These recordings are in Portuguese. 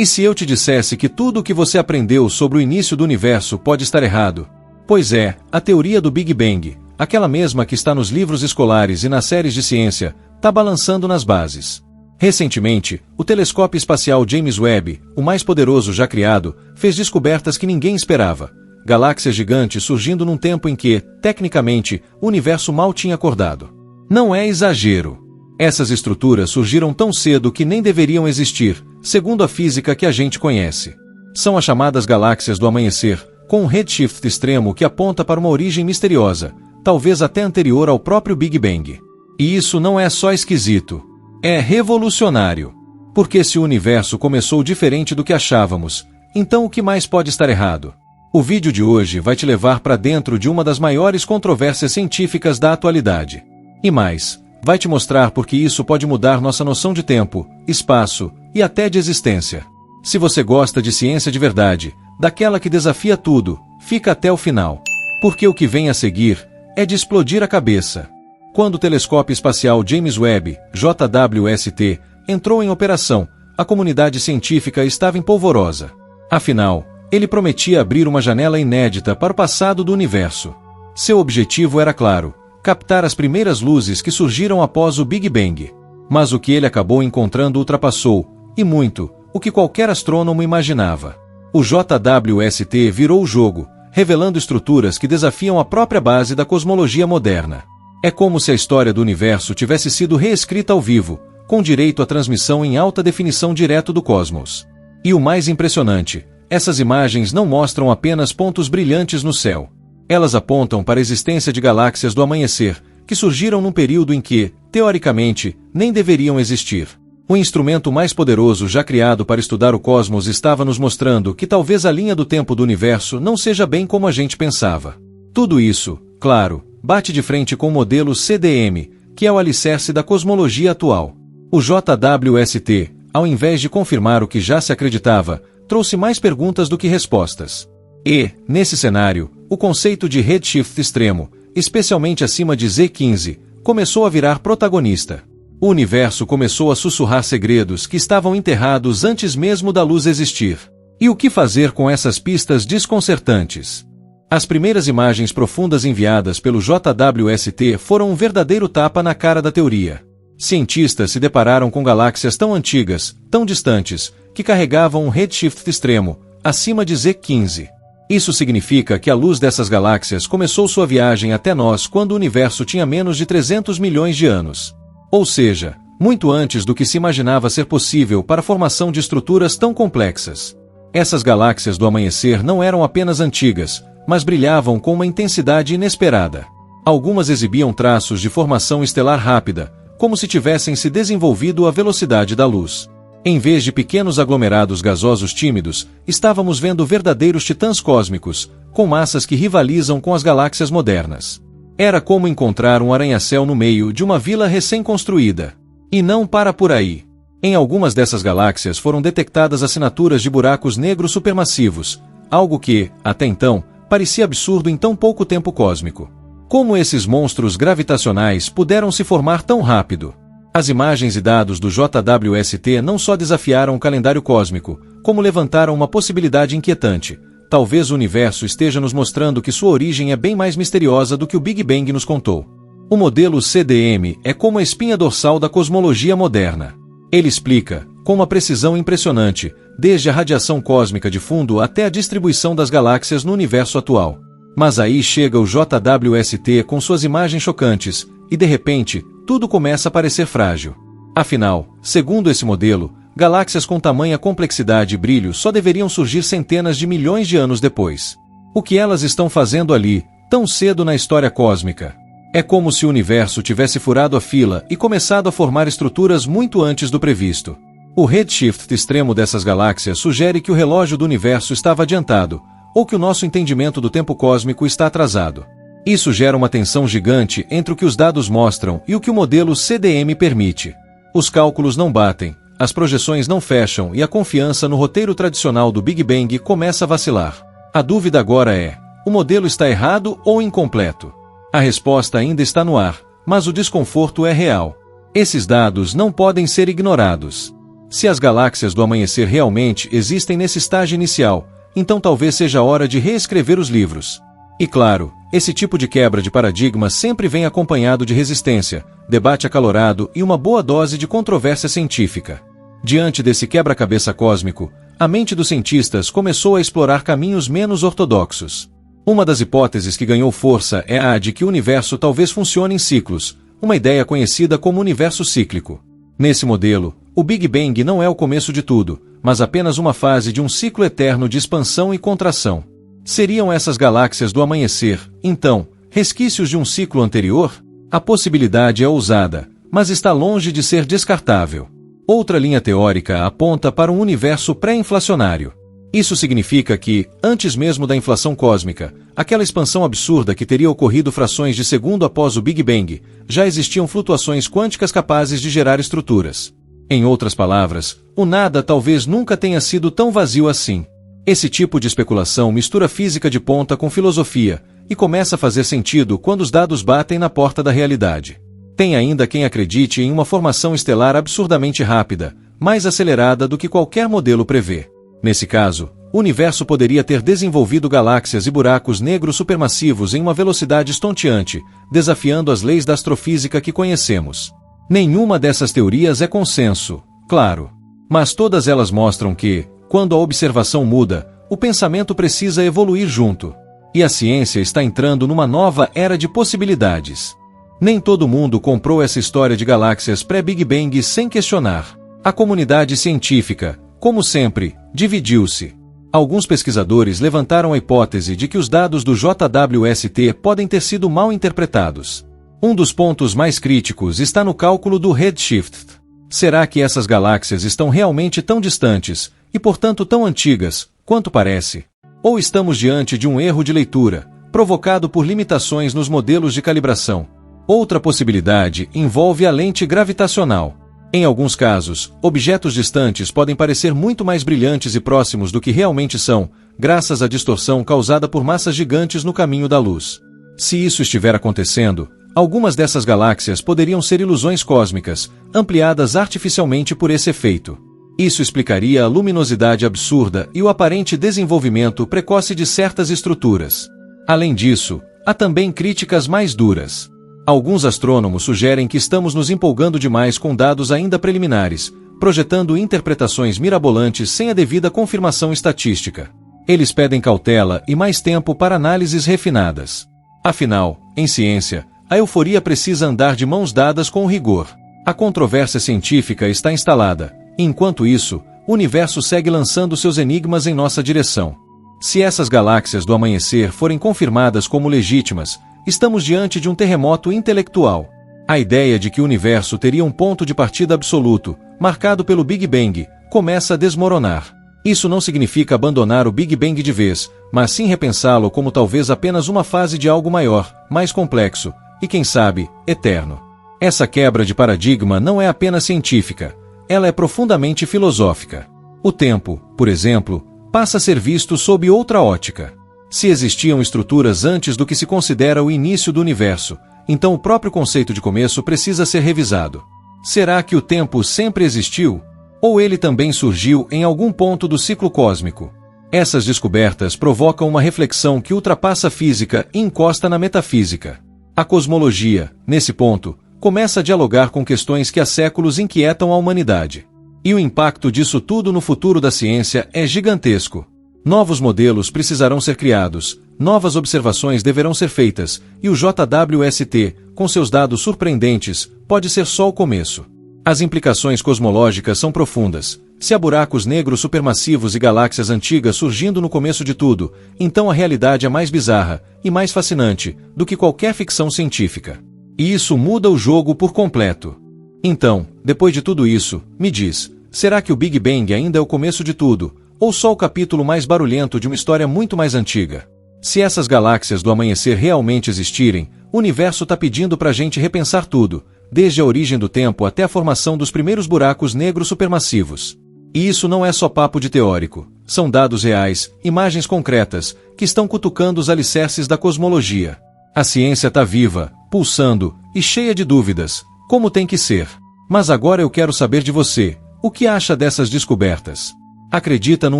E se eu te dissesse que tudo o que você aprendeu sobre o início do universo pode estar errado? Pois é, a teoria do Big Bang, aquela mesma que está nos livros escolares e nas séries de ciência, está balançando nas bases. Recentemente, o telescópio espacial James Webb, o mais poderoso já criado, fez descobertas que ninguém esperava. Galáxias gigantes surgindo num tempo em que, tecnicamente, o universo mal tinha acordado. Não é exagero. Essas estruturas surgiram tão cedo que nem deveriam existir, segundo a física que a gente conhece. São as chamadas galáxias do amanhecer, com um redshift extremo que aponta para uma origem misteriosa, talvez até anterior ao próprio Big Bang. E isso não é só esquisito. É revolucionário. Porque se o universo começou diferente do que achávamos, então o que mais pode estar errado? O vídeo de hoje vai te levar para dentro de uma das maiores controvérsias científicas da atualidade. E mais, vai te mostrar por que isso pode mudar nossa noção de tempo, espaço e até de existência. Se você gosta de ciência de verdade, daquela que desafia tudo, fica até o final. Porque o que vem a seguir é de explodir a cabeça. Quando o telescópio espacial James Webb, JWST, entrou em operação, a comunidade científica estava em polvorosa. Afinal, ele prometia abrir uma janela inédita para o passado do universo. Seu objetivo era claro: captar as primeiras luzes que surgiram após o Big Bang. Mas o que ele acabou encontrando ultrapassou, e muito, o que qualquer astrônomo imaginava. O JWST virou o jogo, revelando estruturas que desafiam a própria base da cosmologia moderna. É como se a história do universo tivesse sido reescrita ao vivo, com direito à transmissão em alta definição direto do cosmos. E o mais impressionante, essas imagens não mostram apenas pontos brilhantes no céu. Elas apontam para a existência de galáxias do amanhecer, que surgiram num período em que, teoricamente, nem deveriam existir. O instrumento mais poderoso já criado para estudar o cosmos estava nos mostrando que talvez a linha do tempo do universo não seja bem como a gente pensava. Tudo isso, claro, bate de frente com o modelo CDM, que é o alicerce da cosmologia atual. O JWST, ao invés de confirmar o que já se acreditava, trouxe mais perguntas do que respostas. E, nesse cenário, o conceito de redshift extremo, especialmente acima de Z15, começou a virar protagonista. O universo começou a sussurrar segredos que estavam enterrados antes mesmo da luz existir. E o que fazer com essas pistas desconcertantes? As primeiras imagens profundas enviadas pelo JWST foram um verdadeiro tapa na cara da teoria. Cientistas se depararam com galáxias tão antigas, tão distantes, que carregavam um redshift extremo, acima de Z15. Isso significa que a luz dessas galáxias começou sua viagem até nós quando o universo tinha menos de 300 milhões de anos. Ou seja, muito antes do que se imaginava ser possível para a formação de estruturas tão complexas. Essas galáxias do amanhecer não eram apenas antigas, mas brilhavam com uma intensidade inesperada. Algumas exibiam traços de formação estelar rápida, como se tivessem se desenvolvido à velocidade da luz. Em vez de pequenos aglomerados gasosos tímidos, estávamos vendo verdadeiros titãs cósmicos, com massas que rivalizam com as galáxias modernas. Era como encontrar um arranha-céu no meio de uma vila recém-construída. E não para por aí. Em algumas dessas galáxias foram detectadas assinaturas de buracos negros supermassivos, algo que, até então, parecia absurdo em tão pouco tempo cósmico. Como esses monstros gravitacionais puderam se formar tão rápido? As imagens e dados do JWST não só desafiaram o calendário cósmico, como levantaram uma possibilidade inquietante. Talvez o universo esteja nos mostrando que sua origem é bem mais misteriosa do que o Big Bang nos contou. O modelo CDM é como a espinha dorsal da cosmologia moderna. Ele explica, com uma precisão impressionante, desde a radiação cósmica de fundo até a distribuição das galáxias no universo atual. Mas aí chega o JWST com suas imagens chocantes, e de repente, tudo começa a parecer frágil. Afinal, segundo esse modelo, galáxias com tamanha complexidade e brilho só deveriam surgir centenas de milhões de anos depois. O que elas estão fazendo ali, tão cedo na história cósmica? É como se o universo tivesse furado a fila e começado a formar estruturas muito antes do previsto. O redshift extremo dessas galáxias sugere que o relógio do universo estava adiantado, ou que o nosso entendimento do tempo cósmico está atrasado. Isso gera uma tensão gigante entre o que os dados mostram e o que o modelo CDM permite. Os cálculos não batem, as projeções não fecham e a confiança no roteiro tradicional do Big Bang começa a vacilar. A dúvida agora é: o modelo está errado ou incompleto? A resposta ainda está no ar, mas o desconforto é real. Esses dados não podem ser ignorados. Se as galáxias do amanhecer realmente existem nesse estágio inicial, então talvez seja a hora de reescrever os livros. E claro, esse tipo de quebra de paradigma sempre vem acompanhado de resistência, debate acalorado e uma boa dose de controvérsia científica. Diante desse quebra-cabeça cósmico, a mente dos cientistas começou a explorar caminhos menos ortodoxos. Uma das hipóteses que ganhou força é a de que o universo talvez funcione em ciclos, uma ideia conhecida como universo cíclico. Nesse modelo, o Big Bang não é o começo de tudo, mas apenas uma fase de um ciclo eterno de expansão e contração. Seriam essas galáxias do amanhecer, então, resquícios de um ciclo anterior? A possibilidade é ousada, mas está longe de ser descartável. Outra linha teórica aponta para um universo pré-inflacionário. Isso significa que, antes mesmo da inflação cósmica, aquela expansão absurda que teria ocorrido frações de segundo após o Big Bang, já existiam flutuações quânticas capazes de gerar estruturas. Em outras palavras, o nada talvez nunca tenha sido tão vazio assim. Esse tipo de especulação mistura física de ponta com filosofia, e começa a fazer sentido quando os dados batem na porta da realidade. Tem ainda quem acredite em uma formação estelar absurdamente rápida, mais acelerada do que qualquer modelo prevê. Nesse caso, o universo poderia ter desenvolvido galáxias e buracos negros supermassivos em uma velocidade estonteante, desafiando as leis da astrofísica que conhecemos. Nenhuma dessas teorias é consenso, claro. Mas todas elas mostram que, quando a observação muda, o pensamento precisa evoluir junto. E a ciência está entrando numa nova era de possibilidades. Nem todo mundo comprou essa história de galáxias pré-Big Bang sem questionar. A comunidade científica, como sempre, dividiu-se. Alguns pesquisadores levantaram a hipótese de que os dados do JWST podem ter sido mal interpretados. Um dos pontos mais críticos está no cálculo do redshift. Será que essas galáxias estão realmente tão distantes, e portanto tão antigas, quanto parece? Ou estamos diante de um erro de leitura, provocado por limitações nos modelos de calibração? Outra possibilidade envolve a lente gravitacional. Em alguns casos, objetos distantes podem parecer muito mais brilhantes e próximos do que realmente são, graças à distorção causada por massas gigantes no caminho da luz. Se isso estiver acontecendo, algumas dessas galáxias poderiam ser ilusões cósmicas, ampliadas artificialmente por esse efeito. Isso explicaria a luminosidade absurda e o aparente desenvolvimento precoce de certas estruturas. Além disso, há também críticas mais duras. Alguns astrônomos sugerem que estamos nos empolgando demais com dados ainda preliminares, projetando interpretações mirabolantes sem a devida confirmação estatística. Eles pedem cautela e mais tempo para análises refinadas. Afinal, em ciência, a euforia precisa andar de mãos dadas com o rigor. A controvérsia científica está instalada, e enquanto isso, o universo segue lançando seus enigmas em nossa direção. Se essas galáxias do amanhecer forem confirmadas como legítimas, estamos diante de um terremoto intelectual. A ideia de que o universo teria um ponto de partida absoluto, marcado pelo Big Bang, começa a desmoronar. Isso não significa abandonar o Big Bang de vez, mas sim repensá-lo como talvez apenas uma fase de algo maior, mais complexo, e quem sabe, eterno. Essa quebra de paradigma não é apenas científica, ela é profundamente filosófica. O tempo, por exemplo, passa a ser visto sob outra ótica. Se existiam estruturas antes do que se considera o início do universo, então o próprio conceito de começo precisa ser revisado. Será que o tempo sempre existiu? Ou ele também surgiu em algum ponto do ciclo cósmico? Essas descobertas provocam uma reflexão que ultrapassa a física e encosta na metafísica. A cosmologia, nesse ponto, começa a dialogar com questões que há séculos inquietam a humanidade. E o impacto disso tudo no futuro da ciência é gigantesco. Novos modelos precisarão ser criados, novas observações deverão ser feitas, e o JWST, com seus dados surpreendentes, pode ser só o começo. As implicações cosmológicas são profundas. Se há buracos negros supermassivos e galáxias antigas surgindo no começo de tudo, então a realidade é mais bizarra e mais fascinante do que qualquer ficção científica. E isso muda o jogo por completo. Então, depois de tudo isso, me diz, será que o Big Bang ainda é o começo de tudo, ou só o capítulo mais barulhento de uma história muito mais antiga? Se essas galáxias do amanhecer realmente existirem, o universo está pedindo pra gente repensar tudo, desde a origem do tempo até a formação dos primeiros buracos negros supermassivos. E isso não é só papo de teórico, são dados reais, imagens concretas, que estão cutucando os alicerces da cosmologia. A ciência está viva, pulsando, e cheia de dúvidas, como tem que ser. Mas agora eu quero saber de você, O que acha dessas descobertas? Acredita no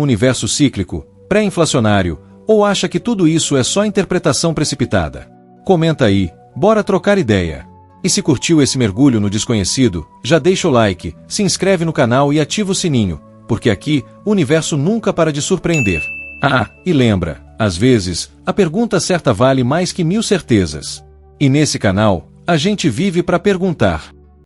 universo cíclico, pré-inflacionário, ou acha que tudo isso é só interpretação precipitada? Comenta aí, bora trocar ideia. E se curtiu esse mergulho no desconhecido, já deixa o like, se inscreve no canal e ativa o sininho, porque aqui, o universo nunca para de surpreender. Ah, e lembra, às vezes, a pergunta certa vale mais que 1000 certezas. E nesse canal, a gente vive para perguntar.